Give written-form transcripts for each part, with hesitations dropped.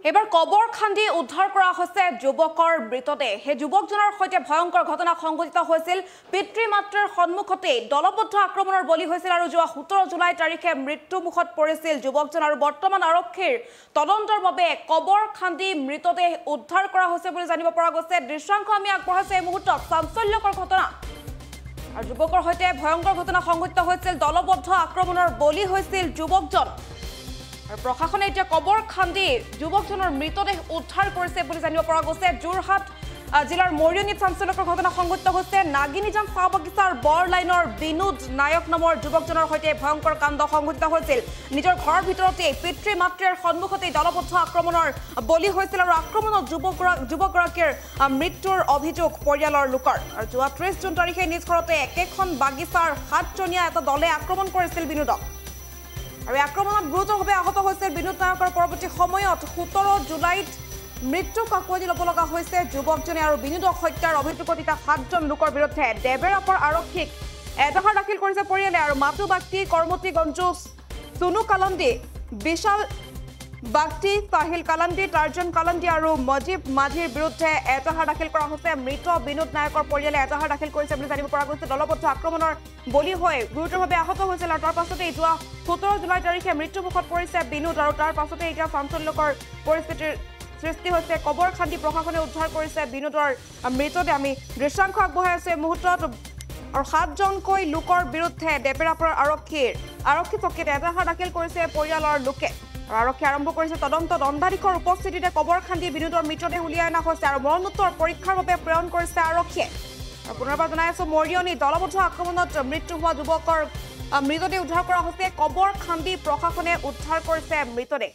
এবাৰ কবৰ খান্দি উদ্ধাৰ কৰা হৈছে যুৱকৰ মৃতদেহ। সেই যুৱকজনৰ সৈতে ভয়ংকৰ ঘটনা সংঘটিত হৈছিল। পিতৃ মাতৃৰ সন্মুখতে দলবদ্ধ আক্ৰমণৰ বলি হৈছিল আৰু যোৱা 17 জুলাই তাৰিখে মৃত্যুমুখত পৰিছিল যুৱকজন। আৰু বৰ্তমান আৰক্ষীৰ তদন্তৰ বাবে কবৰ খান্দি মৃতদেহ উদ্ধাৰ কৰা হৈছে বুলি জানিব পৰা গৈছে। দৃশ্যাংশ আমি আগবঢ়াইছো এই মুহূৰ্তত। চাঞ্চল্যকৰ ঘটনা আৰু যুৱকৰ সৈতে ভয়ংকৰ ঘটনা সংঘটিত হৈছিল। দলবদ্ধ আক্ৰমণৰ বলি হৈছিল যুৱকজন। আৰু প্ৰশাসনে এতিয়া কবৰ খান্দি যুৱকজনৰ মৃতদেহ উদ্ধাৰ কৰিছে বুলি জানিব পৰা গৈছে। যোৰহাট জিলাৰ মৰিয়নীত চাঞ্চল্যকৰ ঘটনা সংঘটিত হৈছে। নাগিনীজান চাহ বাগিচাৰ বৰ লাইনৰ বিনোদ নায়ক নামৰ যুৱকজনৰ সৈতে ভয়ংকৰ কাণ্ড সংঘটিত হৈছিল। নিজৰ ঘৰৰ ভিতৰতে পিতৃ মাতৃৰ সন্মুখতেই দলবদ্ধ আক্ৰমণৰ বলি হৈছিল আৰু আক্ৰমণত যুৱকগৰাকীৰ মৃত্যুৰ অভিযোগ পৰিয়ালৰ লোকৰ। আৰু যোৱা 30 জুন তাৰিখে নিজ ঘৰতে একেখন বাগিচাৰ 7জনীয়া এটা দলে আক্ৰমণ কৰিছিল বিনোদক। আৰু আক্ৰমণত গুৰুতৰভাৱে আহত হৈছিল বিনোদ নায়কৰ। পৰৱৰ্তী সময়ত 17 জুলাইত মৃত্যুক আঁকোৱালি ল'ব লগা হৈছে যুৱকজনে। আৰু বিনোদক হত্যাৰ অভিযোগত এতিয়া 7জন লোকৰ বিৰুদ্ধে দেবেৰাপাৰ আৰক্ষীক এজাহাৰ দাখিল কৰিছে পৰিয়ালে। আৰু মাতু বাগটি, কৰ্মতী গঞ্জু, চুনু কালাণ্ডি, বিশাল বাগটি, সাহিল কালাণ্ডি, টাৰ্জন কালাণ্ডি আৰু মজিব মাঝিৰ বিৰুদ্ধে এজাহাৰ দাখিল কৰা হৈছে। মৃত বিনোদ নায়কৰ পৰিয়ালে এজাহাৰ দাখিল কৰিছে বুলি জানিব পৰা গৈছে। দলবদ্ধ আক্ৰমণৰ বলি হৈ গুৰুতৰভাৱে আহত হৈছিল আৰু তাৰ পাছতেই যোৱা 17 জুলাই তাৰিখে মৃত্যুমুখত পৰিছে বিনোদ। আৰু তাৰ পাছতে এতিয়া চাঞ্চল্যকৰ পৰিস্থিতিৰ সৃষ্টি হৈছে। কবৰ খান্দি প্ৰশাসনে উদ্ধাৰ কৰিছে বিনোদৰ মৃতদেহ। আমি দৃশ্যাংশ আগবঢ়াই আছো এই মুহূৰ্তত। আৰু 7জনকৈ লোকৰ বিৰুদ্ধে দেবেৰাপাৰ আৰক্ষী চকীত এজাহাৰ দাখিল কৰিছে পৰিয়ালৰ লোকে। আৰু আৰক্ষী আৰম্ভ কৰিছে তদন্ত। দণ্ডাধীশৰ উপস্থিতিতে কবৰ খান্দি বিনোদৰ মৃতদেহ উলিয়াই অনা হৈছে আৰু মৰণোত্তৰ পৰীক্ষাৰ বাবে প্ৰেৰণ কৰিছে আৰক্ষীয়ে। আৰু পুনৰবাৰ জনাই আছো, মৰিয়নী দলবদ্ধ আক্ৰমণত মৃত্যু হোৱা যুৱকৰ মৃতদেহ উদ্ধাৰ কৰা হৈছে। কবৰ খান্দি প্ৰশাসনে উদ্ধাৰ কৰিছে মৃতদেহ।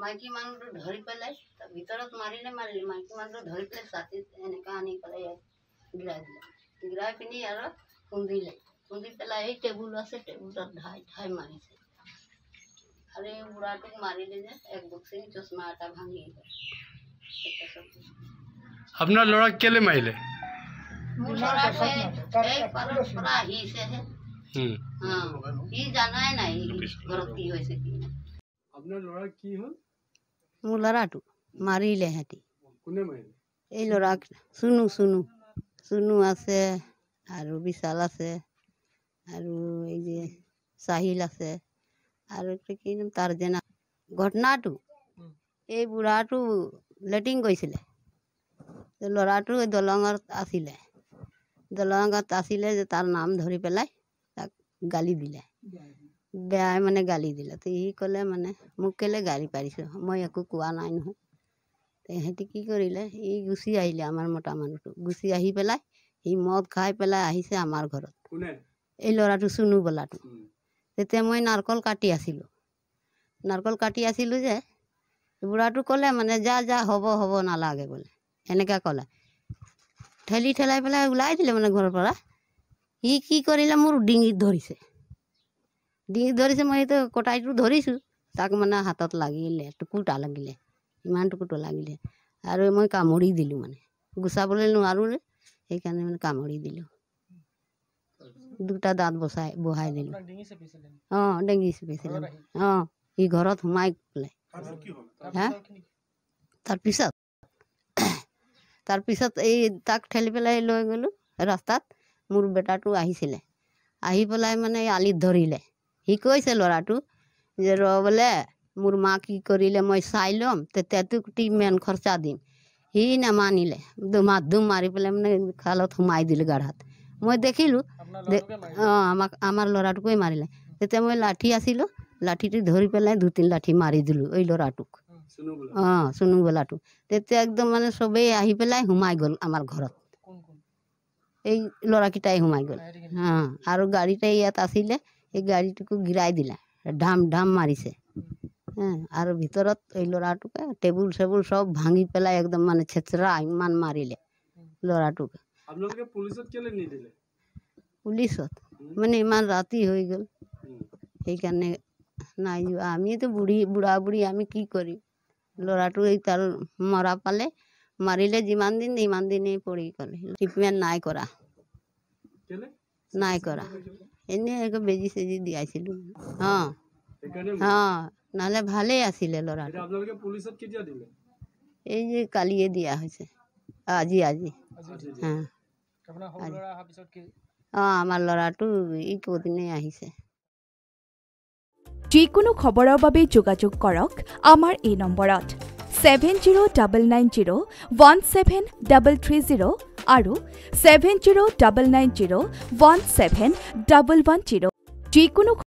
মাইকী মানুহটো ধৰি পেলাই ভিতৰত মাৰিলে মাইকী মানুহটো ধৰি পেলাই ছাতিত এনেকুৱা আনি পেলাই গিৰাই দিলে। গিৰাই পিনি আৰু খুন্দি পেলাই এই টেবুল আছে টেবুলত ধাই মাৰিছে। আৰু এই বুঢ়াটোক মাৰিলে যে এক বক্সিং চশমা এটা ভাঙি গ'ল। আপোনাৰ ল'ৰাক কেলে মাৰিলে? মোৰ ল'ৰাটো এই পাৰৰ পৰা আহিছেহে। সি জানাই নাই ঘৰত কি হৈছে কি নাই। আপোনাৰ ল'ৰা কি হ'ল? মোৰ ল'ৰাটো মাৰিলে সিহঁতি। কোনে মাৰিলে? এই ল'ৰাক চুনু আছে আৰু বিশাল আছে আৰু এই যে চাহিল আছে আৰু কি নাম টাৰ্জেন। ঘটনাটো এই বুঢ়াটো লেট্ৰিন গৈছিলে। ল'ৰাটো দলঙত আছিলে যে তাৰ নাম ধৰি পেলাই তাক গালি দিলে, বেয়াই মানে গালি দিলে। তো সি ক'লে মানে মোক কেলে গালি পাৰিছ, মই একো কোৱা নাই নহয়। সিহঁতি কি কৰিলে, ই গুচি আহিলে। আমাৰ মতা মানুহটো গুচি আহি পেলাই সি মদ খাই পেলাই আহিছে আমাৰ ঘৰত। এই ল'ৰাটো চুনু বোলাটো। তেতিয়া মই নাৰকল কাটি আছিলোঁ যে বুঢ়াটো ক'লে মানে যা হ'ব নালাগে বোলে, এনেকৈ ক'লে। ঠেলাই পেলাই ওলাই দিলে মানে ঘৰৰ পৰা। সি কি কৰিলে, মোৰ ডিঙিত ধৰিছে। মই এইটো কটাইটো ধৰিছোঁ, তাক মানে হাতত লাগিলে, টুকুটা লাগিলে, ইমান টুকুটা লাগিলে। আৰু মই কামুৰি দিলোঁ, মানে গুচাবলৈ নোৱাৰোঁ যে সেইকাৰণে মানে কামুৰি দিলোঁ। দুটা দাঁত বহাই দিলোঁ। ডিঙি চেপিছিলে। সি ঘৰত সোমাই পেলাই। তাৰপিছত এই তাক ঠেলি পেলাই লৈ গ'লোঁ ৰাস্তাত। মোৰ বেটাটো আহিছিলে, আহি পেলাই মানে আলিত ধৰিলে। সি কৈছে ল'ৰাটো যে বোলে মোৰ মা কি কৰিলে মই চাই ল'ম, তেতিয়া তোক ইমান খৰচা দিম। সি নামানিলে, ধুম মাৰি পেলাই মানে খালত সোমাই দিলে গাঢ়াত। মই দেখিলোঁ আমাৰ ল'ৰাটোকে মাৰিলে। তেতিয়া মই লাঠি আছিলোঁ, লাঠিটো ধৰি পেলাই 2-3 লাঠি মাৰি দিলোঁ এই ল'ৰাটোক। চুনু বোলাটো। তেতিয়া একদম মানে চবেই আহি পেলাই সোমাই গ'ল আমাৰ ঘৰত। এই ল'ৰাকেইটাই সোমাই গ'ল। আৰু গাড়ীটা ইয়াত আছিলে, এই গাড়ীটোকো গিৰাই দিলে, ধাম মাৰিছে। আৰু ভিতৰত এই ল'ৰাটোকে টেবুল চেবুল চব ভাঙি পেলাই একদম মানে চেচৰা ইমান মাৰিলে ল'ৰাটোকে আপোনালোকে পুলিচত কেলে নিদিলে পুলিচত মানে ইমান ৰাতি হৈ গ'ল সেইকাৰণে নাই যোৱা আমিতো বুঢ়া বুঢ়ী আমি কি কৰিম ল'ৰাটো এই তাৰ মৰা পালে মাৰিলে যিমান দিন ইমান দিনেই পৰি গ'লে ট্ৰিটমেণ্ট নাই কৰা কেলে নাই কৰা এনেই একো বেজি চেজি দিয়াইছিলোঁ অঁ সেইকাৰণে অঁ নহ'লে ভালেই আছিলে ল'ৰাটো এতিয়া আপোনালোকে পুলিচত কেতিয়া দিলে এই যে কালিয়ে দিয়া হৈছে আজি হা অঁ আমাৰ ল'ৰাটো এই পদিনে আহিছে যিকোনো খবৰৰ বাবে যোগাযোগ কৰক আমাৰ এই নম্বৰত 7099017330 আৰু 7099017110 যিকোনো